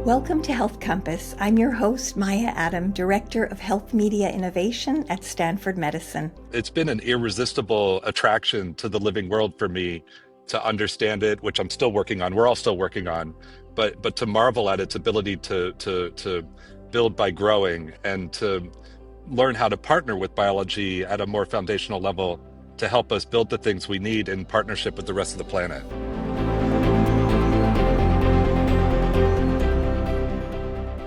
Welcome to Health Compass. I'm your host, Maya Adam, Director of Health Media Innovation at Stanford Medicine. It's been an irresistible attraction to the living world for me to understand it, which I'm still working on. We're all still working on, but to marvel at its ability to build by growing and to learn how to partner with biology at a more foundational level to help us build the things we need in partnership with the rest of the planet.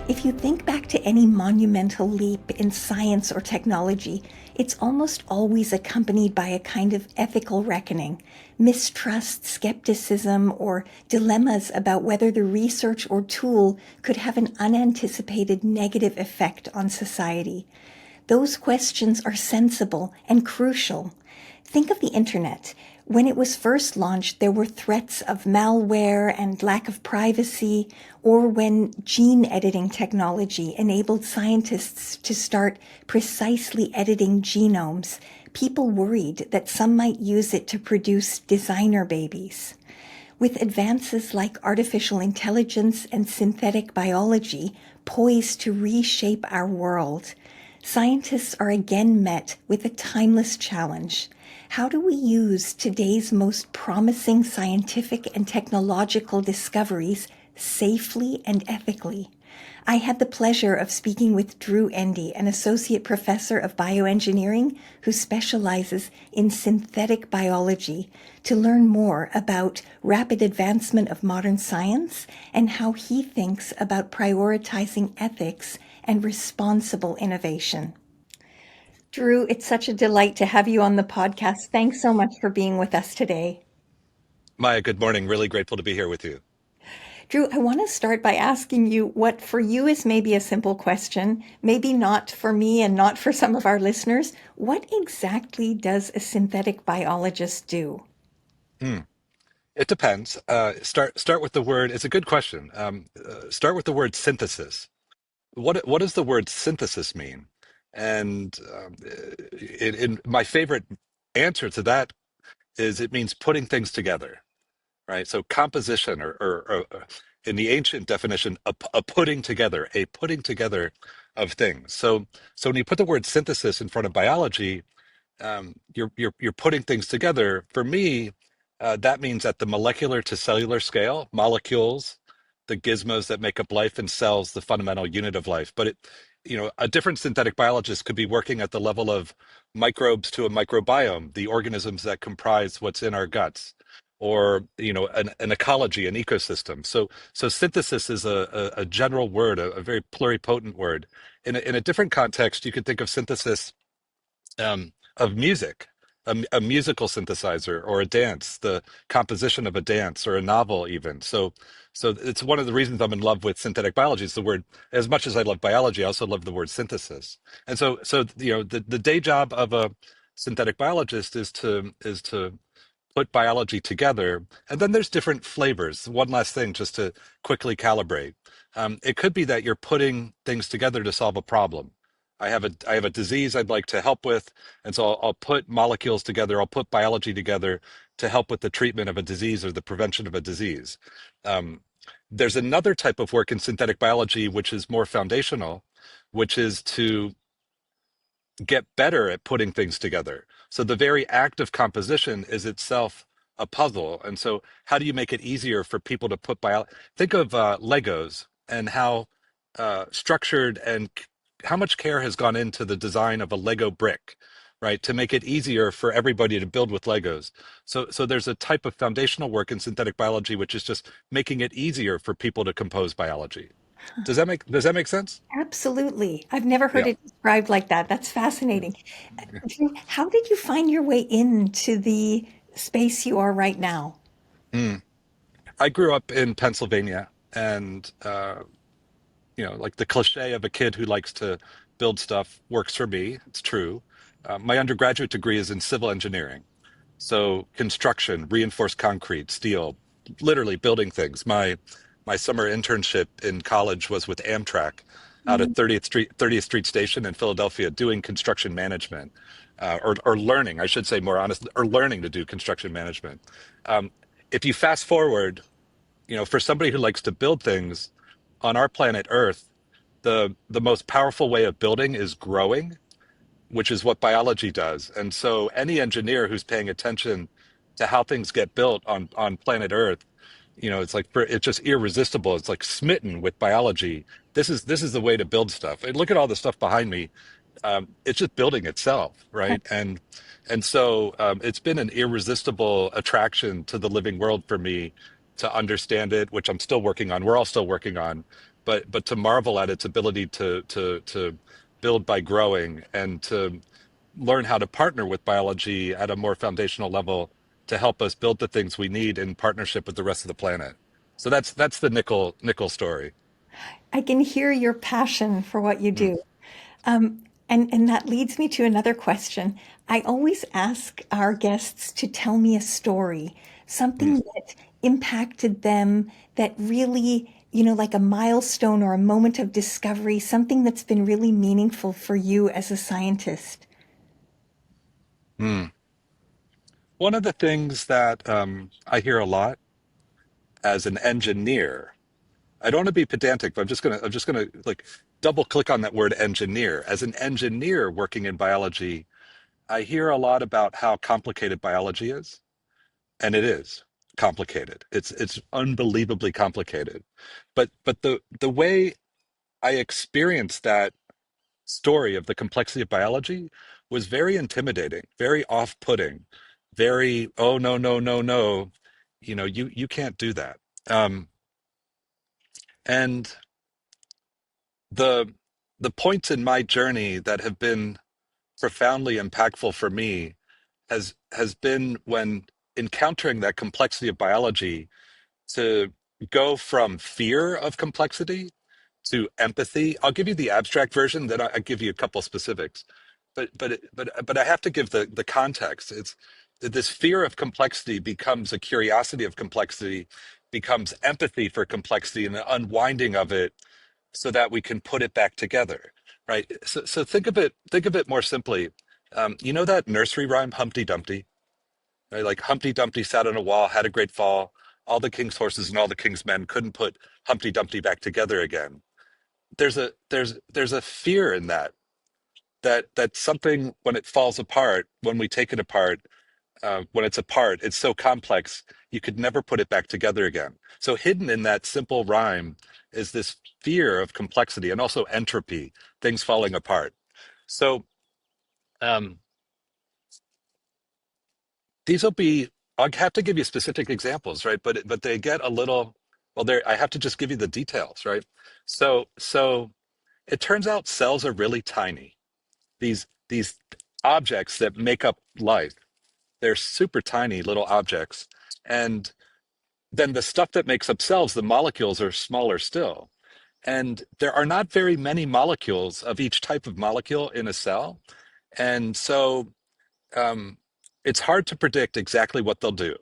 If you think back to any monumental leap in science or technology, it's almost always accompanied by a kind of ethical reckoning, mistrust, skepticism, or dilemmas about whether the research or tool could have an unanticipated negative effect on society. Those questions are sensible and crucial. Think of the internet. When it was first launched, there were threats of malware and lack of privacy, or when gene editing technology enabled scientists to start precisely editing genomes, people worried that some might use it to produce designer babies. With advances like artificial intelligence and synthetic biology poised to reshape our world, scientists are again met with a timeless challenge. How do we use today's most promising scientific and technological discoveries safely and ethically? I had the pleasure of speaking with Endy, an associate professor of bioengineering who specializes in synthetic biology, to learn more about rapid advancement of modern science and how he thinks about prioritizing ethics and responsible innovation. Drew, it's such a delight to have you on the podcast. Thanks so much for being with us today. Maya, good morning. Really grateful to be here with you. Drew, I want to start by asking you what for you is maybe a simple question, maybe not for me and not for some of our listeners. What exactly does a synthetic biologist do? It depends. Start with the word. It's a good question. Start with the word synthesis. What does the word synthesis mean? And in my favorite answer to that is it means putting things together, right? So composition, or in the ancient definition, a putting together of things. So when you put the word synthesis in front of biology, you're putting things together. For me, that means at the molecular to cellular scale, molecules, the gizmos that make up life, and cells, the fundamental unit of life. But a different synthetic biologist could be working at the level of microbes to a microbiome, the organisms that comprise what's in our guts, or an ecology, an ecosystem. So synthesis is a general word, a very pluripotent word. In a different context, you could think of synthesis of music, a musical synthesizer, or a dance, the composition of a dance or a novel even. So it's one of the reasons I'm in love with synthetic biology. It's the word, as much as I love biology, I also love the word synthesis. And so the day job of a synthetic biologist is to put biology together. And then there's different flavors. One last thing, just to quickly calibrate. It could be that you're putting things together to solve a problem. I have a disease I'd like to help with, and so I'll put molecules together. I'll put biology together to help with the treatment of a disease or the prevention of a disease. Um, there's another type of work in synthetic biology which is more foundational, which is to get better at putting things together. So the very act of composition is itself a puzzle. And so how do you make it easier for people to put think of Legos and how structured and how much care has gone into the design of a Lego brick, right? To make it easier for everybody to build with Legos. So there's a type of foundational work in synthetic biology, which is just making it easier for people to compose biology. Does that make sense? Absolutely. I've never heard Yeah. it described like that. That's fascinating. Drew, how did you find your way into the space you are right now? Mm. I grew up in Pennsylvania, and like the cliche of a kid who likes to build stuff works for me. It's true. My undergraduate degree is in civil engineering. So construction, reinforced concrete, steel, literally building things. My summer internship in college was with Amtrak out at 30th Street Station in Philadelphia, doing construction management, or learning, I should say more honest, or learning to do construction management. If you fast forward, for somebody who likes to build things, on our planet Earth, the most powerful way of building is growing, which is what biology does. And so any engineer who's paying attention to how things get built on planet Earth, it's like it's just irresistible. It's like smitten with biology. This is the way to build stuff. And look at all the stuff behind me. It's just building itself, right? And so it's been an irresistible attraction to the living world for me to understand it, which I'm still working on. We're all still working on, but to marvel at its ability to build by growing and to learn how to partner with biology at a more foundational level to help us build the things we need in partnership with the rest of the planet. So that's the nickel story. I can hear your passion for what you Mm, do. And that leads me to another question. I always ask our guests to tell me a story, mm. something that impacted them, that really, like a milestone or a moment of discovery, something that's been really meaningful for you as a scientist. Mm. One of the things that I hear a lot as an engineer, I don't want to be pedantic, but I'm just gonna like double click on that word engineer. As an engineer working in biology, I hear a lot about how complicated biology is, and it is complicated. It's unbelievably complicated. But the way I experienced that story of the complexity of biology was very intimidating, very off-putting, very, oh no, no, no, no, you can't do that. Um, and the the points in my journey that have been profoundly impactful for me has been when encountering that complexity of biology to go from fear of complexity to empathy. I'll give you the abstract version, then I give you a couple specifics. But I have to give the context. It's that this fear of complexity becomes a curiosity of complexity, becomes empathy for complexity and the unwinding of it so that we can put it back together. Right. So think of it more simply. You know that nursery rhyme, Humpty Dumpty? Right? Like Humpty Dumpty sat on a wall, had a great fall. All the king's horses and all the king's men couldn't put Humpty Dumpty back together again. There's a fear in that something when it falls apart, when we take it apart, when it's apart, it's so complex you could never put it back together again. So hidden in that simple rhyme is this fear of complexity and also entropy, things falling apart. So um, these will be. I'll have to give you specific examples, right? But they get a little. Well, there I have to just give you the details, right? So it turns out cells are really tiny. These objects that make up life, they're super tiny little objects, and then the stuff that makes up cells, the molecules are smaller still. And there are not very many molecules of each type of molecule in a cell, and so um, it's hard to predict exactly what they'll do.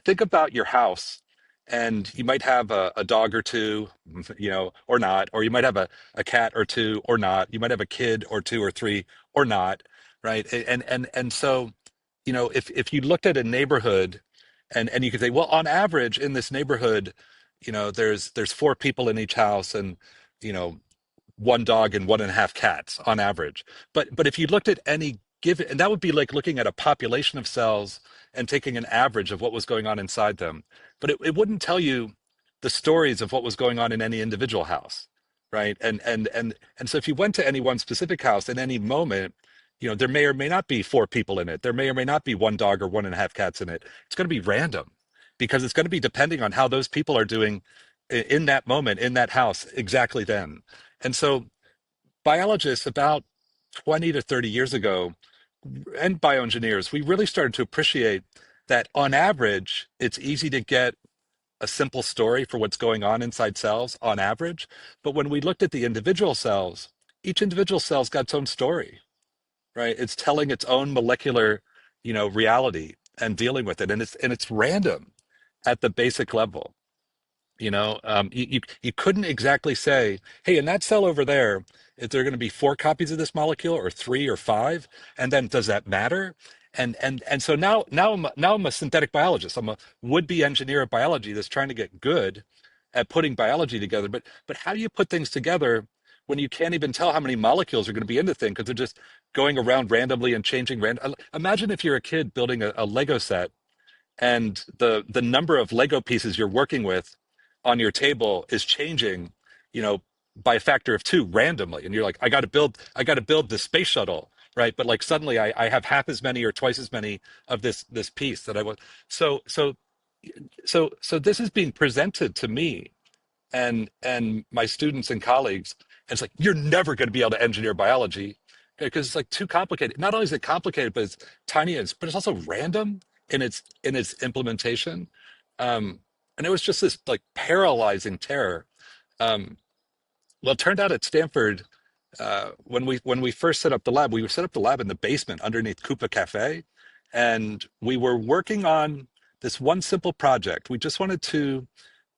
Think about your house, and you might have a dog or two, or not, or you might have a cat or two, or not. You might have a kid or two or three, or not, right? And so, if you looked at a neighborhood, and you could say, well, on average in this neighborhood, there's four people in each house, and you know one dog and one and a half cats on average. But if you looked at any given, and that would be like looking at a population of cells and taking an average of what was going on inside them. But it wouldn't tell you the stories of what was going on in any individual house, right? And so if you went to any one specific house in any moment, there may or may not be four people in it. There may or may not be one dog or one and a half cats in it. It's going to be random because it's going to be depending on how those people are doing in that moment in that house exactly then. And so biologists about 20 to 30 years ago and bioengineers, we really started to appreciate that on average, it's easy to get a simple story for what's going on inside cells on average. But when we looked at the individual cells, each individual cell's got its own story, right? It's telling its own molecular, reality and dealing with it. And it's random at the basic level. You couldn't exactly say, hey, in that cell over there, is there going to be four copies of this molecule or three or five? And then does that matter? And so now I'm a synthetic biologist. I'm a would-be engineer of biology that's trying to get good at putting biology together. But how do you put things together when you can't even tell how many molecules are going to be in the thing because they're just going around randomly and changing random? Imagine if you're a kid building a Lego set and the number of Lego pieces you're working with on your table is changing, you know, by a factor of two randomly, and you're like, I got to build the space shuttle, right? But like suddenly I have half as many or twice as many of this piece that I want. So so so this is being presented to me and my students and colleagues. And it's like, you're never going to be able to engineer biology because it's like too complicated. Not only is it complicated, but it's tiny, but it's also random in its implementation. And it was just this like paralyzing terror. Um, well, it turned out at Stanford, when we first set up the lab, we set up the lab in the basement underneath Coupa Cafe, and we were working on this one simple project. We just wanted to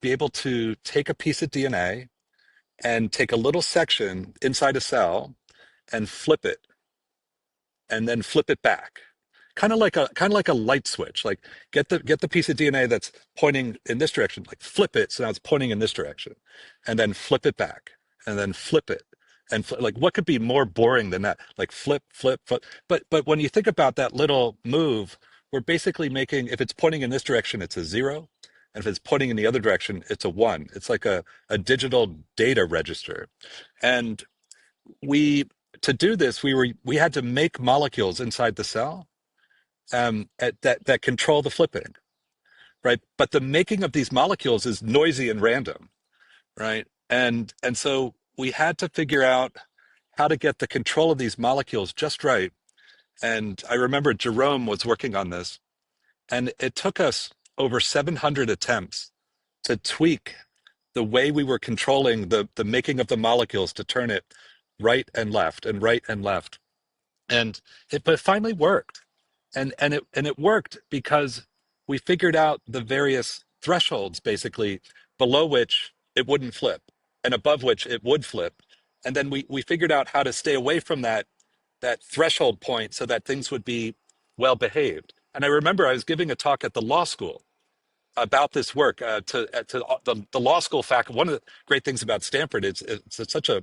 be able to take a piece of DNA and take a little section inside a cell and flip it, and then flip it back. Kind of like a light switch. Like get the piece of DNA that's pointing in this direction, like flip it so now it's pointing in this direction, and then flip it back, and then flip it, and like what could be more boring than that? Like flip, flip, flip. But when you think about that little move, we're basically making, if it's pointing in this direction, it's a zero. And if it's pointing in the other direction, it's a one. It's like a digital data register. And we to do this, we had to make molecules inside the cell that control the flipping, right? But the making of these molecules is noisy and random, right? And so we had to figure out how to get the control of these molecules just right. And I remember Jerome was working on this, and it took us over 700 attempts to tweak the way we were controlling the making of the molecules to turn it right and left and right and left. And but it finally worked. And it worked because we figured out the various thresholds basically below which it wouldn't flip and above which it would flip. And then we figured out how to stay away from that threshold point so that things would be well behaved. And I remember I was giving a talk at the law school about this work to the law school faculty. One of the great things about Stanford is it's such a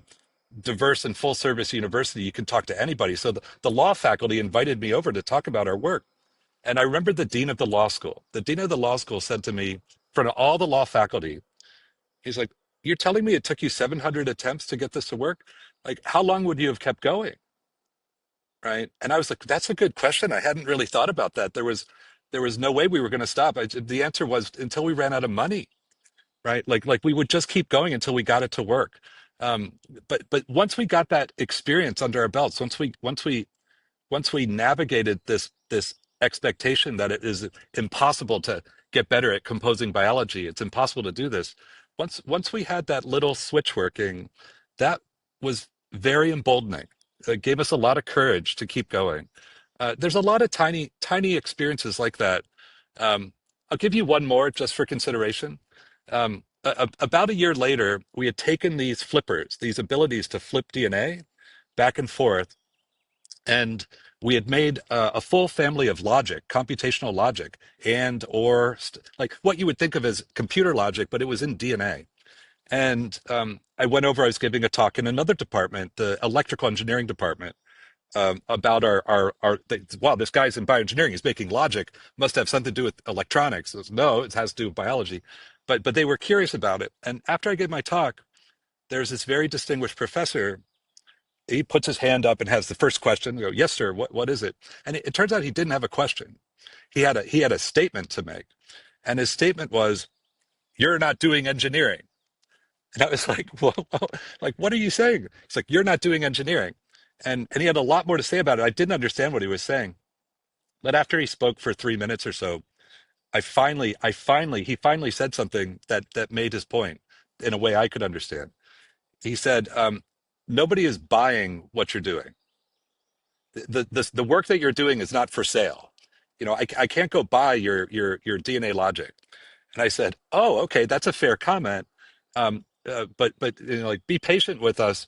diverse and full service university. You can talk to anybody. So the law faculty invited me over to talk about our work. And I remember the dean of the law school. The dean of the law school said to me, in front of all the law faculty, he's like, "You're telling me it took you 700 attempts to get this to work? Like, how long would you have kept going?" Right? And I was like, "That's a good question. I hadn't really thought about that. There was no way we were going to stop. The answer was until we ran out of money, right? Like we would just keep going until we got it to work. Um, but once we got that experience under our belts, once we navigated this expectation that it is impossible to get better at composing biology, it's impossible to do this. Once we had that little switch working, that was very emboldening. It gave us a lot of courage to keep going. There's a lot of tiny experiences like that. I'll give you one more just for consideration. About a year later, we had taken these flippers, these abilities to flip DNA back and forth, and we had made a full family of logic, computational logic, and or like what you would think of as computer logic, but it was in DNA. And I went over, I was giving a talk in another department, the electrical engineering department, about wow, this guy's in bioengineering, he's making logic, must have something to do with electronics. No, it has to do with biology. But they were curious about it. And after I gave my talk, there's this very distinguished professor. He puts his hand up and has the first question. I go, yes, sir. What is it? And it turns out he didn't have a question. He had a statement to make, and his statement was, "You're not doing engineering." And I was like, "Well, like what are you saying?" It's like, "You're not doing engineering," and he had a lot more to say about it. I didn't understand what he was saying, but after he spoke for 3 minutes or so, he finally said something that made his point in a way I could understand. He said, "Nobody is buying what you're doing. The work that you're doing is not for sale. You know, I can't go buy your DNA logic." And I said, "Oh, okay, that's a fair comment. But you know, like be patient with us.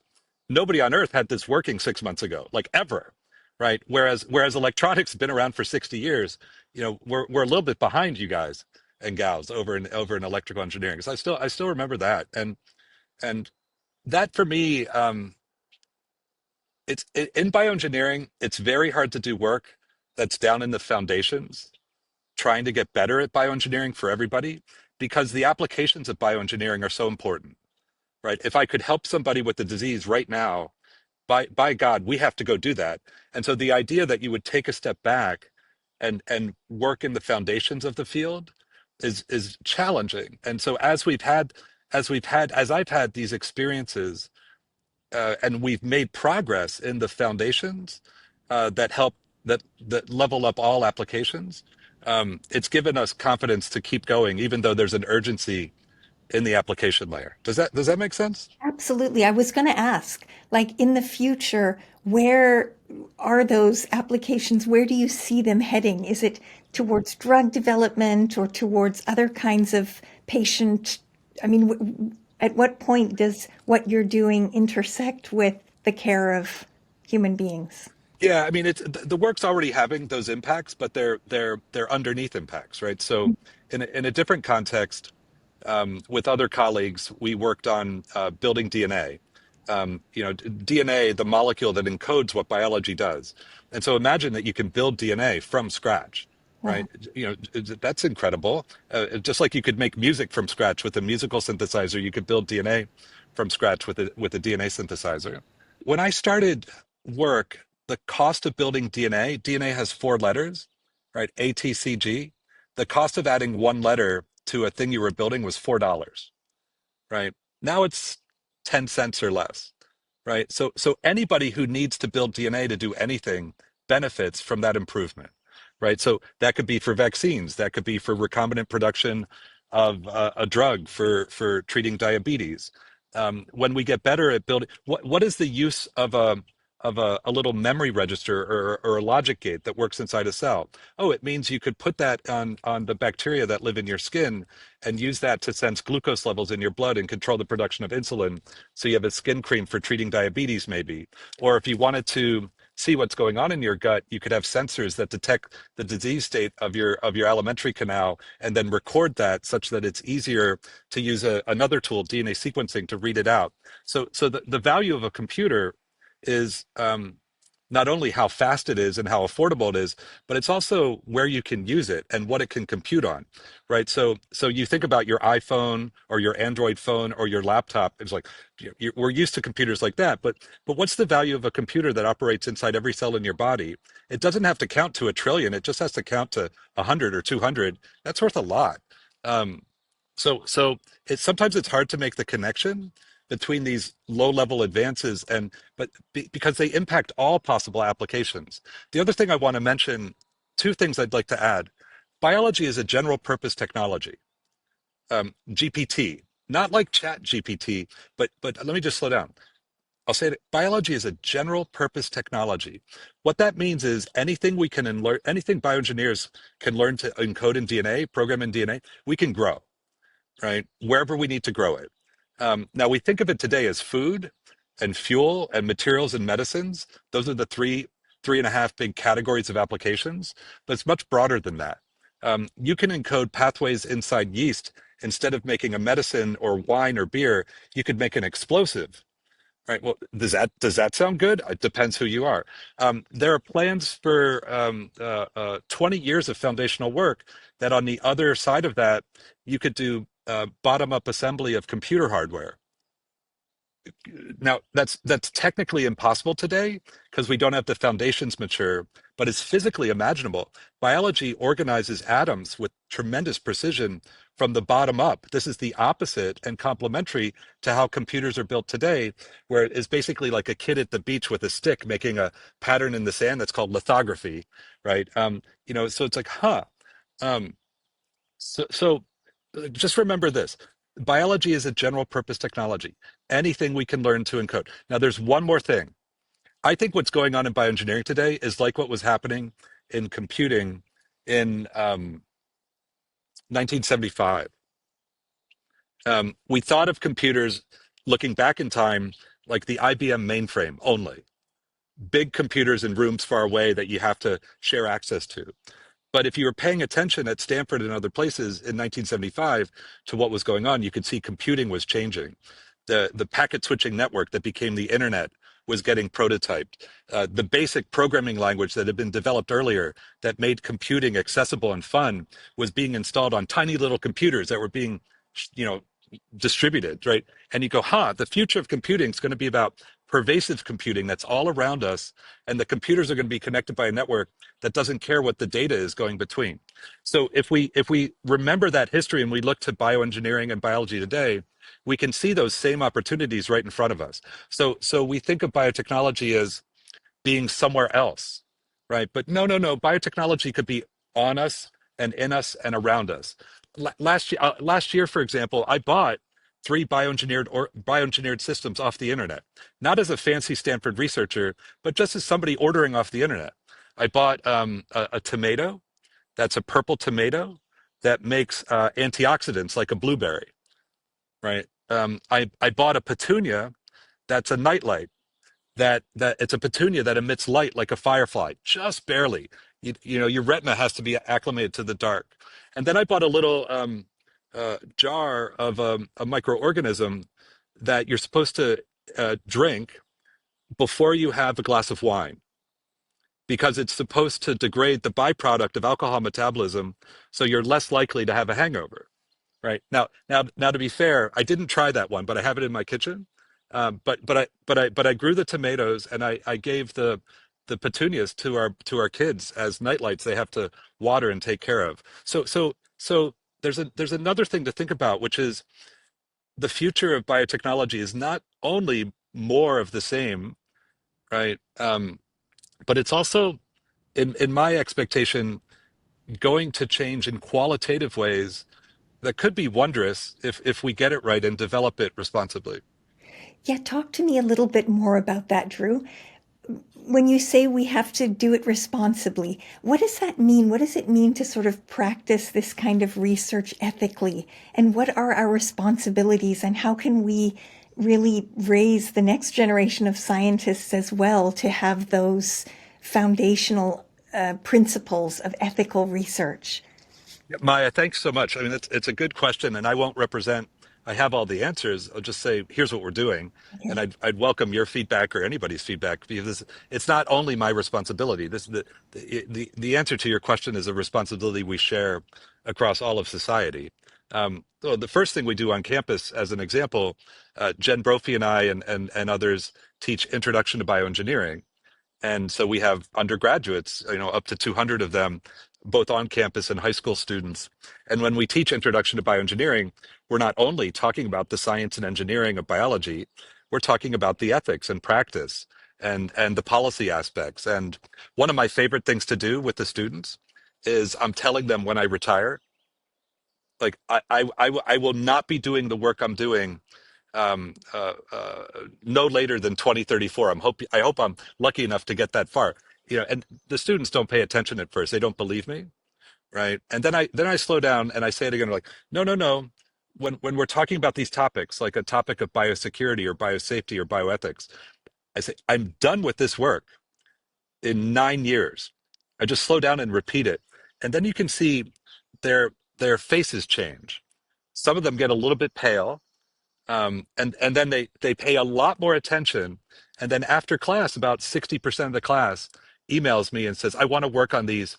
Nobody on Earth had this working 6 months ago, like ever, right? Whereas electronics have been around for 60 years. You know, we're a little bit behind you guys. and gals over in electrical engineering. Because I still remember that, and that for me, in bioengineering, it's very hard to do work that's down in the foundations, trying to get better at bioengineering for everybody, because the applications of bioengineering are so important, right? If I could help somebody with the disease right now, by God, we have to go do that. And so the idea that you would take a step back and work in the foundations of the field is challenging. And so as I've had these experiences, and we've made progress in the foundations that help that level up all applications. It's given us confidence to keep going, even though there's an urgency in the application layer. Does that make sense? Absolutely. I was going to ask, like in the future, where are those applications? Where do you see them heading? Is it towards drug development or towards other kinds of patient? I mean, at what point does what you're doing intersect with the care of human beings? Yeah, I mean, it's the work's already having those impacts, but they're underneath impacts, right? So in a different context, with other colleagues, we worked on building DNA. DNA, the molecule that encodes what biology does. And so imagine that you can build DNA from scratch, right? Wow. That's incredible. Just like you could make music from scratch with a musical synthesizer, you could build DNA from scratch with a DNA synthesizer. When I started work, the cost of building DNA has four letters, right? A, T, C, G. The cost of adding one letter to a thing you were building was $4, right? Now it's 10 cents or less, right? So anybody who needs to build DNA to do anything benefits from that improvement, right? So that could be for vaccines, that could be for recombinant production of a drug for treating diabetes. When we get better at building, what is the use of a little memory register or a logic gate that works inside a cell? Oh, it means you could put that on the bacteria that live in your skin and use that to sense glucose levels in your blood and control the production of insulin. So you have a skin cream for treating diabetes, maybe. Or if you wanted to see what's going on in your gut, you could have sensors that detect the disease state of your alimentary canal and then record that such that it's easier to use another tool, DNA sequencing, to read it out. So the value of a computer is not only how fast it is and how affordable it is, but it's also where you can use it and what it can compute on, right? So you think about your iPhone or your Android phone or your laptop. It's like we're used to computers like that, but what's the value of a computer that operates inside every cell in your body? It doesn't have to count to a trillion. It just has to count to 100 or 200. That's worth a lot. Um, so sometimes it's hard to make the connection between these low level advances because they impact all possible applications. The other thing I want to mention, two things I'd like to add. Biology is a general purpose technology. GPT, not like Chat GPT, but let me just slow down. I'll say it. Biology is a general purpose technology. What that means is anything bioengineers can learn to encode in DNA, program in DNA, we can grow, right? Wherever we need to grow it. Now we think of it today as food and fuel and materials and medicines. Those are the three and a half big categories of applications, but it's much broader than that. You can encode pathways inside yeast. Instead of making a medicine or wine or beer, you could make an explosive. Right. Well, does that sound good? It depends who you are. There are plans for 20 years of foundational work that on the other side of that, you could do bottom-up assembly of computer hardware. Now, that's technically impossible today because we don't have the foundations mature, but it's physically imaginable. Biology organizes atoms with tremendous precision from the bottom up. This is the opposite and complementary to how computers are built today, where it is basically like a kid at the beach with a stick making a pattern in the sand that's called lithography, right? So it's like, huh. Um, so just remember this. Biology is a general purpose technology. Anything we can learn to encode. Now, there's one more thing. I think what's going on in bioengineering today is like what was happening in computing in 1975. We thought of computers looking back in time like the IBM mainframe only, big computers in rooms far away that you have to share access to. But if you were paying attention at Stanford and other places in 1975 to what was going on, you could see computing was changing. The packet switching network that became the internet was getting prototyped. The basic programming language that had been developed earlier that made computing accessible and fun was being installed on tiny little computers that were being, you know, distributed, right? And you go, the future of computing is going to be about pervasive computing that's all around us, and the computers are going to be connected by a network that doesn't care what the data is going between. So if we remember that history and we look to bioengineering and biology today, we can see those same opportunities right in front of us. So we think of biotechnology as being somewhere else, right? But no, no, no. Biotechnology could be on us and in us and around us. Last year, for example, I bought three bioengineered systems off the internet, not as a fancy Stanford researcher, but just as somebody ordering off the internet. I bought a tomato that's a purple tomato that makes antioxidants like a blueberry, right? I bought a petunia that's a nightlight that it's a petunia that emits light like a firefly, just barely. You know, your retina has to be acclimated to the dark. And then I bought a little jar of a microorganism that you're supposed to drink before you have a glass of wine because it's supposed to degrade the byproduct of alcohol metabolism, so you're less likely to have a hangover. Right. Now, to be fair, I didn't try that one, but I have it in my kitchen. But I grew the tomatoes and I gave the petunias to our kids as nightlights. They have to water and take care of. So there's another thing to think about, which is the future of biotechnology is not only more of the same, right? But it's also, in my expectation, going to change in qualitative ways that could be wondrous if we get it right and develop it responsibly. Yeah, talk to me a little bit more about that, Drew. When you say we have to do it responsibly, what does that mean? What does it mean to sort of practice this kind of research ethically? And what are our responsibilities? And how can we really raise the next generation of scientists as well to have those foundational principles of ethical research? Yeah, Maya, thanks so much. I mean, it's a good question, and I won't represent. I have all the answers. I'll just say, here's what we're doing, and Okay. I'd welcome your feedback or anybody's feedback because it's not only my responsibility. This the answer to your question is a responsibility we share across all of society. So the first thing we do on campus, as an example, Jen Brophy and I and others teach Introduction to Bioengineering. And so we have undergraduates, up to 200 of them, both on campus and high school students. And when we teach Introduction to Bioengineering, we're not only talking about the science and engineering of biology, we're talking about the ethics and practice and the policy aspects. And one of my favorite things to do with the students is I'm telling them when I retire, like I will not be doing the work I'm doing no later than 2034. I hope I'm lucky enough to get that far. And the students don't pay attention at first. They don't believe me, right? And then I slow down and I say it again, like, no, no, no. When we're talking about these topics, like a topic of biosecurity or biosafety or bioethics, I say, I'm done with this work in 9 years. I just slow down and repeat it. And then you can see their faces change. Some of them get a little bit pale, and then they pay a lot more attention. And then after class, about 60% of the class emails me and says, I want to work on these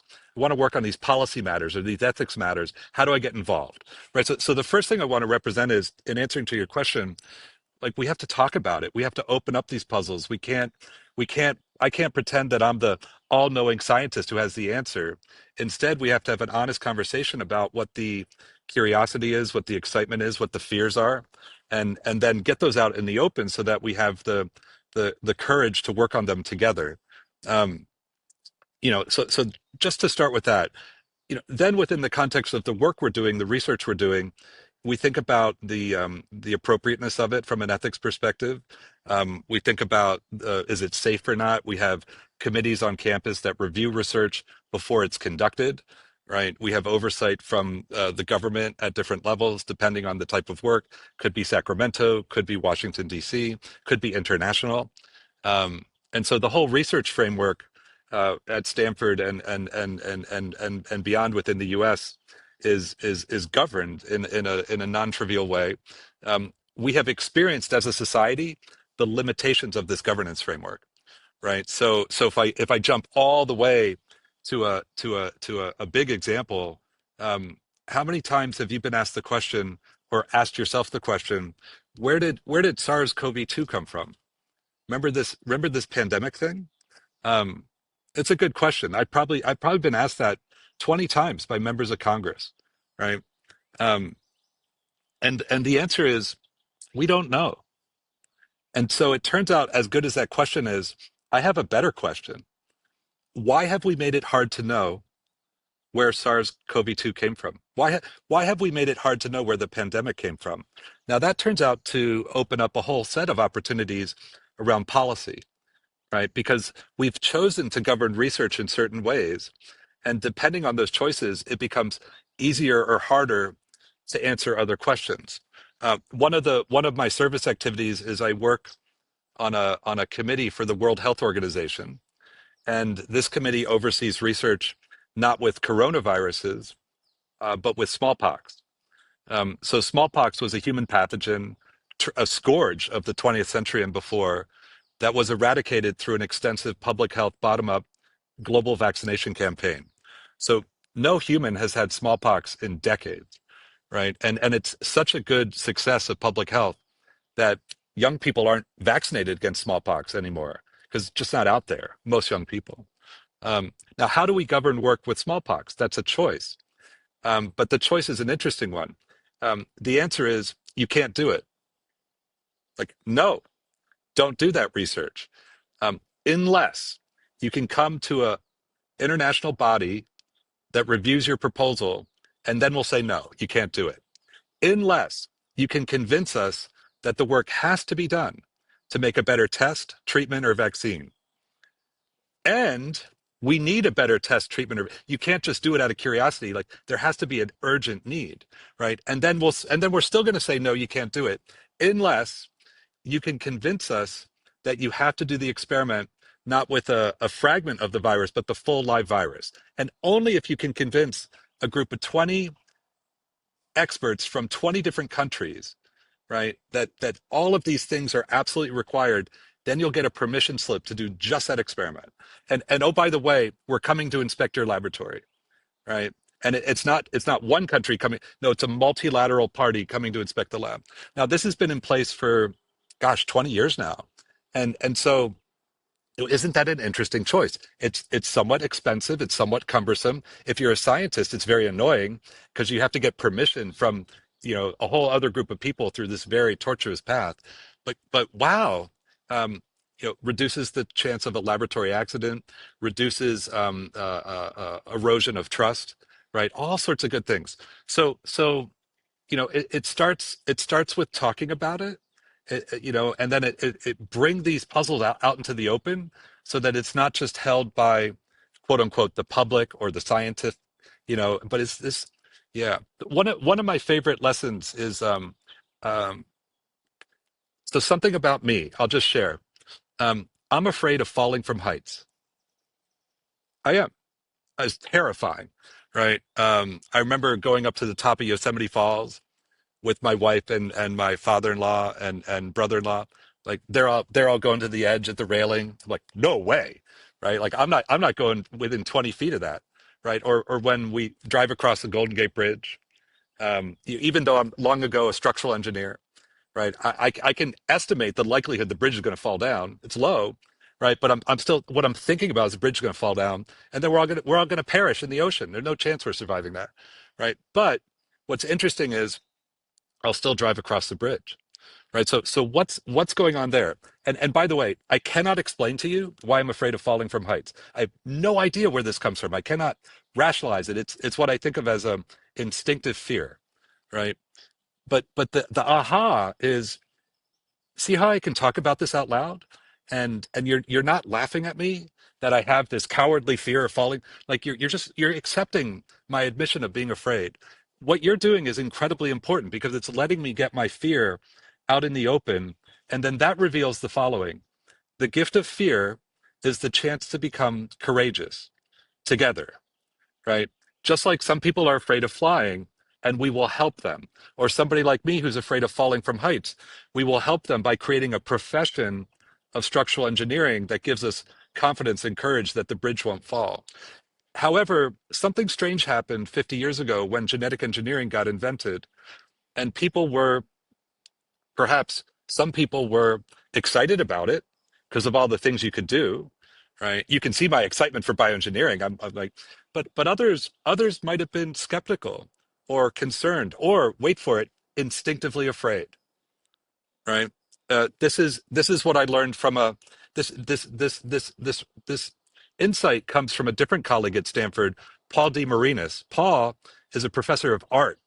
policy matters or these ethics matters. How do I get involved? Right. So the first thing I want to represent is, in answering to your question, like, we have to talk about it. We have to open up these puzzles. I can't pretend that I'm the all-knowing scientist who has the answer. Instead, we have to have an honest conversation about what the curiosity is, what the excitement is, what the fears are, and then get those out in the open so that we have the courage to work on them together. Um, so just to start with that, then within the context of the work we're doing, the research we're doing, we think about the appropriateness of it from an ethics perspective. We think about is it safe or not? We have committees on campus that review research before it's conducted, right? We have oversight from the government at different levels, depending on the type of work. Could be Sacramento, could be Washington, D.C., could be international. And so the whole research framework at Stanford and beyond within the U.S. is governed in a non-trivial way. We have experienced as a society the limitations of this governance framework, right? So if I jump all the way to a big example, um, how many times have you been asked the question or asked yourself the question, where did SARS-CoV-2 come from? Remember this pandemic thing? Um, it's a good question. I've probably been asked that 20 times by members of Congress, right? Um, and the answer is we don't know. And so it turns out, as good as that question is, I have a better question. Why have we made it hard to know where SARS-CoV-2 came from? Why have we made it hard to know where the pandemic came from? Now that turns out to open up a whole set of opportunities around policy, right? Because we've chosen to govern research in certain ways. And depending on those choices, it becomes easier or harder to answer other questions. One of my service activities is I work on a committee for the World Health Organization, and this committee oversees research not with coronaviruses, but with smallpox. So smallpox was a human pathogen, a scourge of the 20th century and before, that was eradicated through an extensive public health bottom-up global vaccination campaign. So no human has had smallpox in decades, right? And it's such a good success of public health that young people aren't vaccinated against smallpox anymore because it's just not out there, most young people. Now, how do we govern work with smallpox? That's a choice. But the choice is an interesting one. The answer is you can't do it. Like, no, don't do that research unless you can come to a international body that reviews your proposal, and then we'll say, no, you can't do it. Unless you can convince us that the work has to be done to make a better test, treatment, or vaccine. And we need a better test, treatment, or you can't just do it out of curiosity. Like there has to be an urgent need, right? And then we're still going to say, no, you can't do it unless you can convince us that you have to do the experiment not with a fragment of the virus, but the full live virus. And only if you can convince a group of 20 experts from 20 different countries, right, that all of these things are absolutely required, then you'll get a permission slip to do just that experiment. And oh, by the way, we're coming to inspect your laboratory, right? And it's not one country coming. No, it's a multilateral party coming to inspect the lab. Now, this has been in place for, gosh, 20 years now, and so isn't that an interesting choice? It's somewhat expensive, it's somewhat cumbersome. If you're a scientist, it's very annoying because you have to get permission from, a whole other group of people through this very tortuous path. But wow, reduces the chance of a laboratory accident, reduces erosion of trust, right? All sorts of good things. So it starts with talking about it, and then it bring these puzzles out into the open so that it's not just held by quote unquote the public or the scientist, but it's this. Yeah, one of my favorite lessons is so something about me I'll just share. I'm afraid of falling from heights. I am. It's terrifying, right? I remember going up to the top of Yosemite Falls with my wife and my father-in-law and brother-in-law. Like they're all going to the edge at the railing. I'm like, no way, right? Like I'm not going within 20 feet of that, right? Or when we drive across the Golden Gate Bridge, even though I'm long ago a structural engineer, right? I can estimate the likelihood the bridge is going to fall down. It's low, right? But I'm still what I'm thinking about is the bridge is going to fall down, and then we're all going to perish in the ocean. There's no chance we're surviving that, right? But what's interesting is I'll still drive across the bridge, right? So what's going on there? And by the way, I cannot explain to you why I'm afraid of falling from heights. I have no idea where this comes from. I cannot rationalize it. It's what I think of as a instinctive fear, right? But the aha is, see how I can talk about this out loud, and you're not laughing at me that I have this cowardly fear of falling. Like you're accepting my admission of being afraid. What you're doing is incredibly important because it's letting me get my fear out in the open, and then that reveals the following: the gift of fear is the chance to become courageous together, right? Just like some people are afraid of flying and we will help them, or somebody like me who's afraid of falling from heights, we will help them by creating a profession of structural engineering that gives us confidence and courage that the bridge won't fall. However, something strange happened 50 years ago when genetic engineering got invented, and people were, perhaps some people were excited about it because of all the things you could do, right? You can see my excitement for bioengineering. I'm like, but others might have been skeptical or concerned or, wait for it, instinctively afraid, right? This is what I learned from a this insight comes from a different colleague at Stanford, Paul D. Marinas. Paul is a professor of art.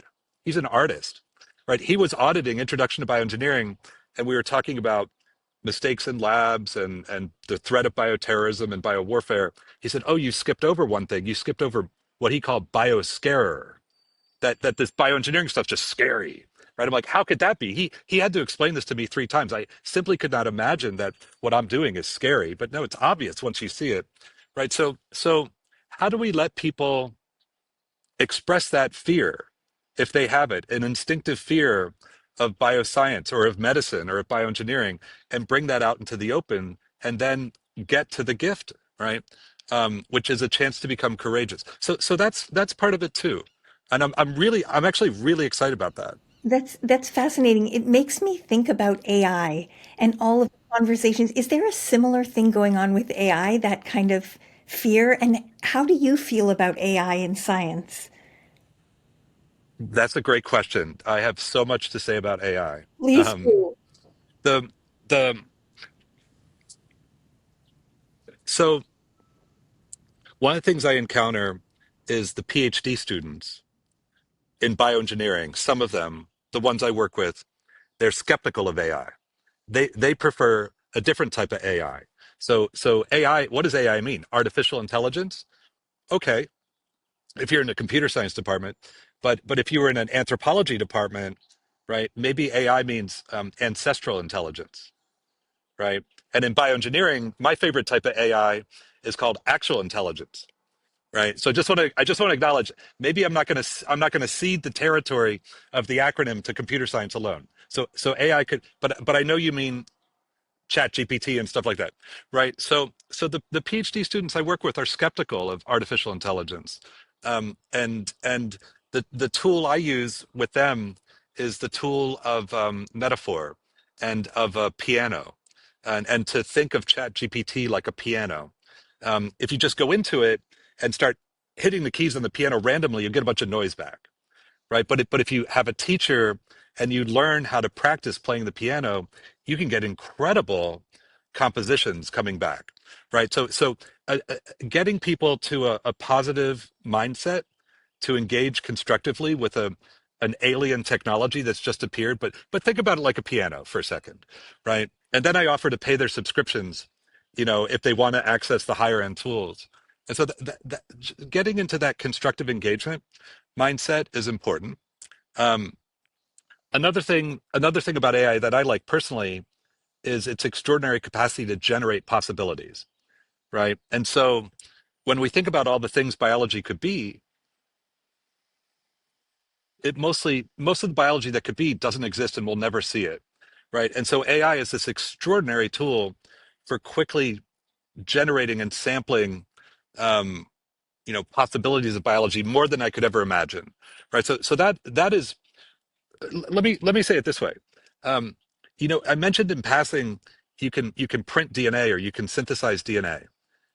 He's an artist, right? He was auditing Introduction to Bioengineering, and we were talking about mistakes in labs and the threat of bioterrorism and biowarfare. He said, "Oh, you skipped over one thing. You skipped over what he called bioscarer, that this bioengineering stuff's just scary." Right? I'm like, how could that be? He had to explain this to me 3 times. I simply could not imagine that what I'm doing is scary. But no, it's obvious once you see it. Right. So how do we let people express that fear if they have it, an instinctive fear of bioscience or of medicine or of bioengineering, and bring that out into the open and then get to the gift, right? Which is a chance to become courageous. So that's part of it too. And I'm actually really excited about that. That's fascinating. It makes me think about AI and all of the conversations. Is there a similar thing going on with AI, that kind of fear? And how do you feel about AI in science? That's a great question. I have so much to say about AI. Please Um, do. the the so one of the things I encounter is the PhD students in bioengineering. Some of them, the ones I work with, they're skeptical of AI. They prefer a different type of AI. So AI, what does AI mean? Artificial intelligence? Okay, if you're in a computer science department, but if you were in an anthropology department, right? Maybe AI means ancestral intelligence, right? And in bioengineering, my favorite type of AI is called actual intelligence, right? So I just want to acknowledge, maybe I'm not going to cede the territory of the acronym to computer science alone. So AI could, but I know you mean chat GPT and stuff like that, right? So the PhD students I work with are skeptical of artificial intelligence. And the tool I use with them is the tool of metaphor and of a piano, and to think of chat GPT like a piano. If you just go into it and start hitting the keys on the piano randomly, you get a bunch of noise back, right? But if you have a teacher and you learn how to practice playing the piano, you can get incredible compositions coming back, right? So getting people to a positive mindset to engage constructively with a an alien technology that's just appeared, but think about it like a piano for a second, right? And then I offer to pay their subscriptions, if they want to access the higher end tools. And so getting into that constructive engagement mindset is important. Um, another thing about AI that I like personally is its extraordinary capacity to generate possibilities, right? And so when we think about all the things biology could be, most of the biology that could be doesn't exist and we'll never see it, right? And so AI is this extraordinary tool for quickly generating and sampling um, possibilities of biology more than I could ever imagine, right? So that is, let me say it this way. Um, I mentioned in passing you can print DNA or you can synthesize DNA,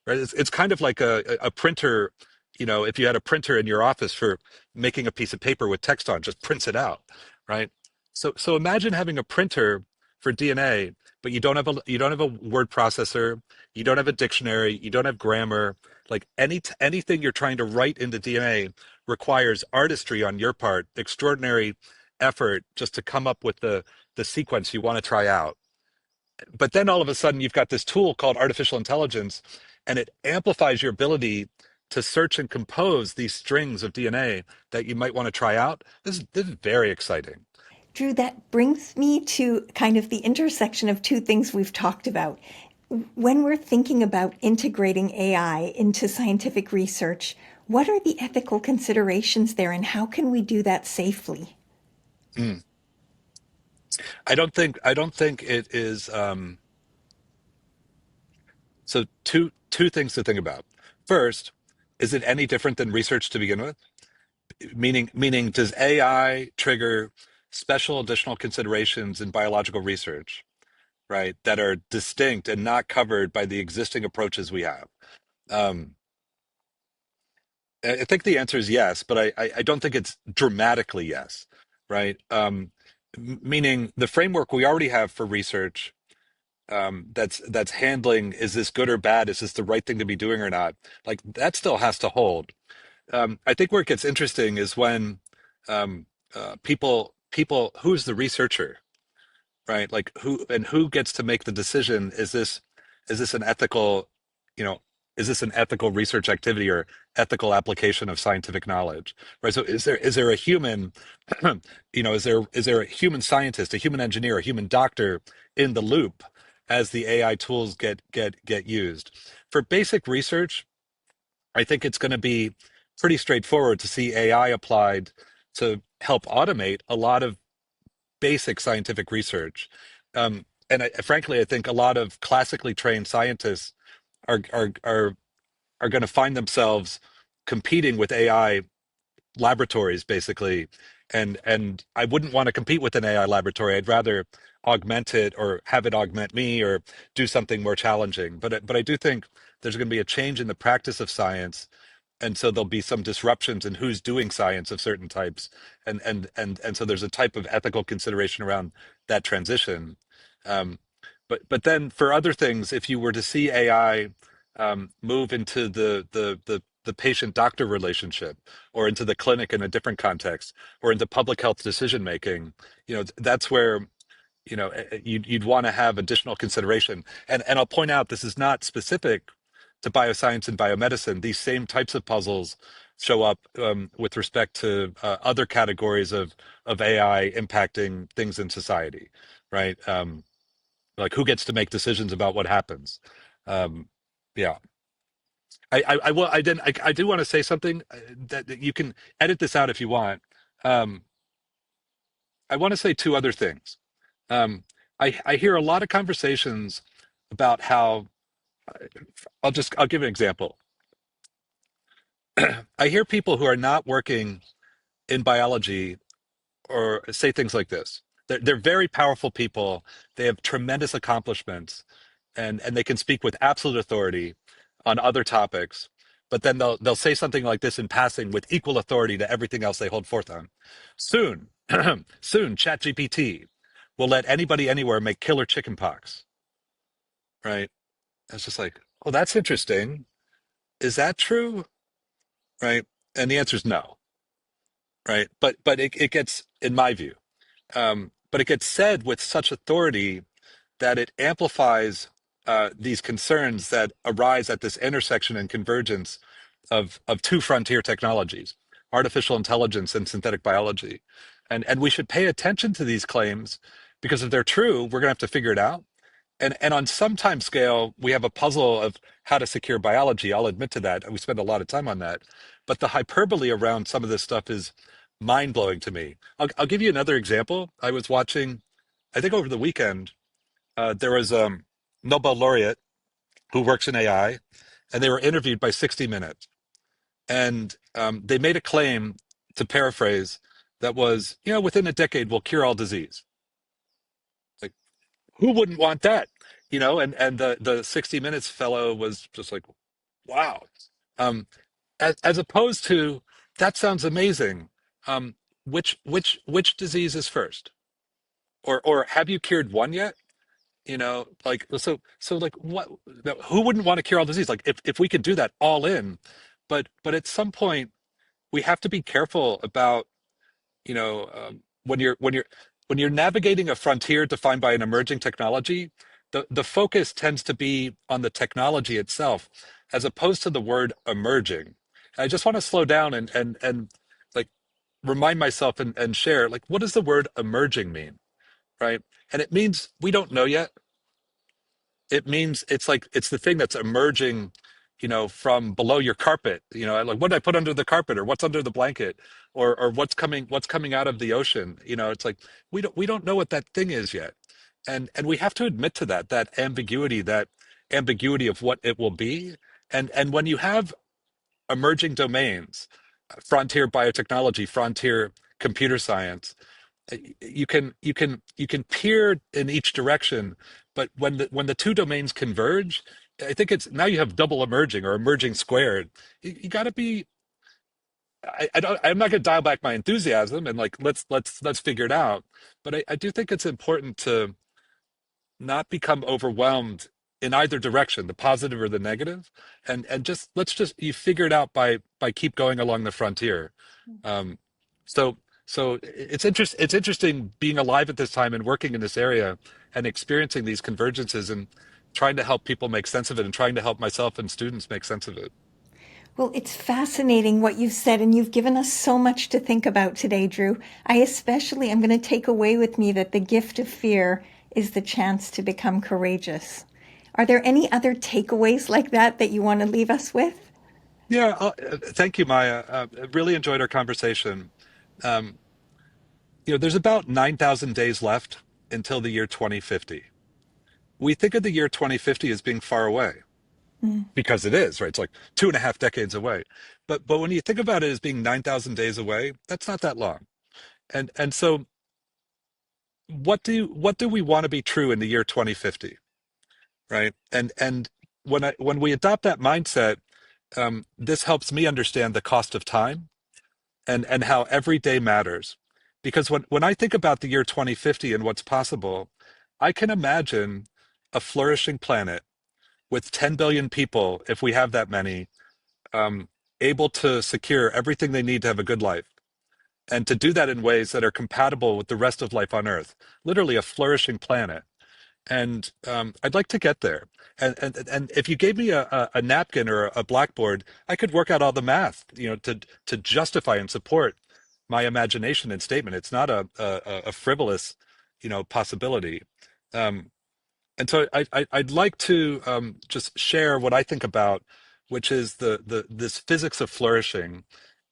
right? It's kind of like a printer. If you had a printer in your office for making a piece of paper with text on, just prints it out, right? So imagine having a printer for DNA, but you don't have a word processor, you don't have a dictionary, you don't have grammar. Like anything you're trying to write into DNA requires artistry on your part, extraordinary effort just to come up with the sequence you want to try out. But then all of a sudden you've got this tool called artificial intelligence, and it amplifies your ability to search and compose these strings of DNA that you might want to try out. This is very exciting. Drew, that brings me to kind of the intersection of two things we've talked about. When we're thinking about integrating AI into scientific research, what are the ethical considerations there and how can we do that safely? Mm. I don't think it is. So two things to think about. First, is it any different than research to begin with? Meaning, does AI trigger special additional considerations in biological research, right, that are distinct and not covered by the existing approaches we have? Um, I think the answer is yes, but I don't think it's dramatically yes, right? Meaning the framework we already have for research, that's handling, is this good or bad? Is this the right thing to be doing or not? Like that still has to hold. I think where it gets interesting is when um, people, who's the researcher, right? Like who gets to make the decision? Is this an ethical, you know, is this an ethical research activity or ethical application of scientific knowledge, right? So is there a human, is there a human scientist, a human engineer, a human doctor in the loop as the AI tools get used for basic research? I think it's going to be pretty straightforward to see AI applied to help automate a lot of basic scientific research. Frankly, I think a lot of classically trained scientists are going to find themselves competing with AI laboratories, basically. And I wouldn't want to compete with an AI laboratory. I'd rather augment it or have it augment me or do something more challenging. But I do think there's going to be a change in the practice of science, and so there'll be some disruptions in who's doing science of certain types, and so there's a type of ethical consideration around that transition. um, but then for other things, if you were to see AI move into the patient doctor relationship, or into the clinic in a different context, or into public health decision making, that's where you'd want to have additional consideration. And I'll point out, this is not specific to bioscience and biomedicine. These same types of puzzles show up with respect to other categories of AI impacting things in society, right? Like who gets to make decisions about what happens. Um, yeah, I do want to say something that you can edit this out if you want. Um, I want to say two other things. I hear a lot of conversations about how I'll give an example. I hear people who are not working in biology or say things like this. They're very powerful people. They have tremendous accomplishments, and they can speak with absolute authority on other topics. But then they'll say something like this in passing with equal authority to everything else they hold forth on. Soon, soon, ChatGPT will let anybody anywhere make killer chicken pox. Right? It's just like, oh, that's interesting. Is that true? Right? And the answer is no. Right? But it gets, in my view, but it gets said with such authority that it amplifies these concerns that arise at this intersection and convergence of two frontier technologies, artificial intelligence and synthetic biology. And we should pay attention to these claims, because if they're true, we're going to have to figure it out. And on some time scale, we have a puzzle of how to secure biology. I'll admit to that. We spend a lot of time on that. But the hyperbole around some of this stuff is mind blowing to me. I'll give you another example. I was watching, I think over the weekend, there was a Nobel laureate who works in AI, and they were interviewed by 60 Minutes. And they made a claim, to paraphrase, that was, within a decade, we'll cure all disease. Like, who wouldn't want that? And the 60 Minutes fellow was just like, wow. Um, as opposed to, that sounds amazing. Um, which disease is first? Or have you cured one yet? Like, like, what? Who wouldn't want to cure all disease? Like, if we could do that all in, but at some point we have to be careful about, when you're navigating a frontier defined by an emerging technology, the focus tends to be on the technology itself, as opposed to the word emerging. And I just want to slow down and like remind myself and share, like, what does the word emerging mean, right? And it means we don't know yet. It means it's the thing that's emerging, from below your carpet. Like what did I put under the carpet, or what's under the blanket, or what's coming out of the ocean. It's like we don't know what that thing is yet, and we have to admit to that ambiguity of what it will be. And when you have emerging domains, frontier biotechnology, frontier computer science, you can peer in each direction, but when the two domains converge, I think it's now you have double emerging or emerging squared. You got to be. I'm not going to dial back my enthusiasm and like let's figure it out, but I do think it's important to not become overwhelmed in either direction, the positive or the negative, and just let's just you figure it out by keep going along the frontier. Um, so it's interesting being alive at this time and working in this area and experiencing these convergences and trying to help people make sense of it and trying to help myself and students make sense of it. Well, it's fascinating what you've said, and you've given us so much to think about today, Drew. I especially am going to take away with me that the gift of fear is the chance to become courageous. Are there any other takeaways like that you want to leave us with? Yeah, thank you, Maya. I really enjoyed our conversation. Um, there's about 9,000 days left until the year 2050. We think of the year 2050 as being far away Mm. because it is, right? It's like 2.5 decades away. But when you think about it as being 9,000 days away, that's not that long. And so what do we want to be true in the year 2050, right? And when we adopt that mindset, this helps me understand the cost of time and how every day matters. Because when I think about the year 2050 and what's possible, I can imagine a flourishing planet with 10 billion people, if we have that many, um, able to secure everything they need to have a good life and to do that in ways that are compatible with the rest of life on Earth, literally a flourishing planet. And I'd like to get there. And if you gave me a napkin or a blackboard, I could work out all the math, to justify and support my imagination and statement. It's not a frivolous, possibility. Um, and so I'd like to just share what I think about, which is this physics of flourishing,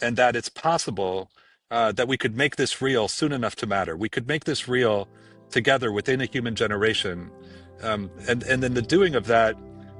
and that it's possible that we could make this real soon enough to matter. We could make this real together within a human generation, and then the doing of that,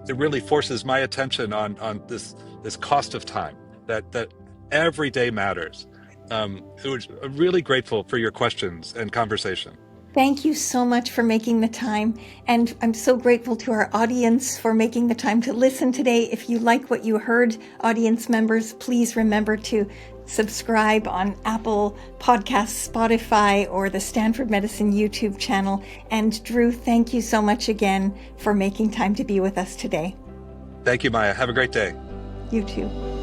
it really forces my attention on this cost of time that every day matters. It was really grateful for your questions and conversation. Thank you so much for making the time. And I'm so grateful to our audience for making the time to listen today. If you like what you heard, audience members, please remember to subscribe on Apple Podcasts, Spotify, or the Stanford Medicine YouTube channel. And Drew, thank you so much again for making time to be with us today. Thank you, Maya. Have a great day. You too.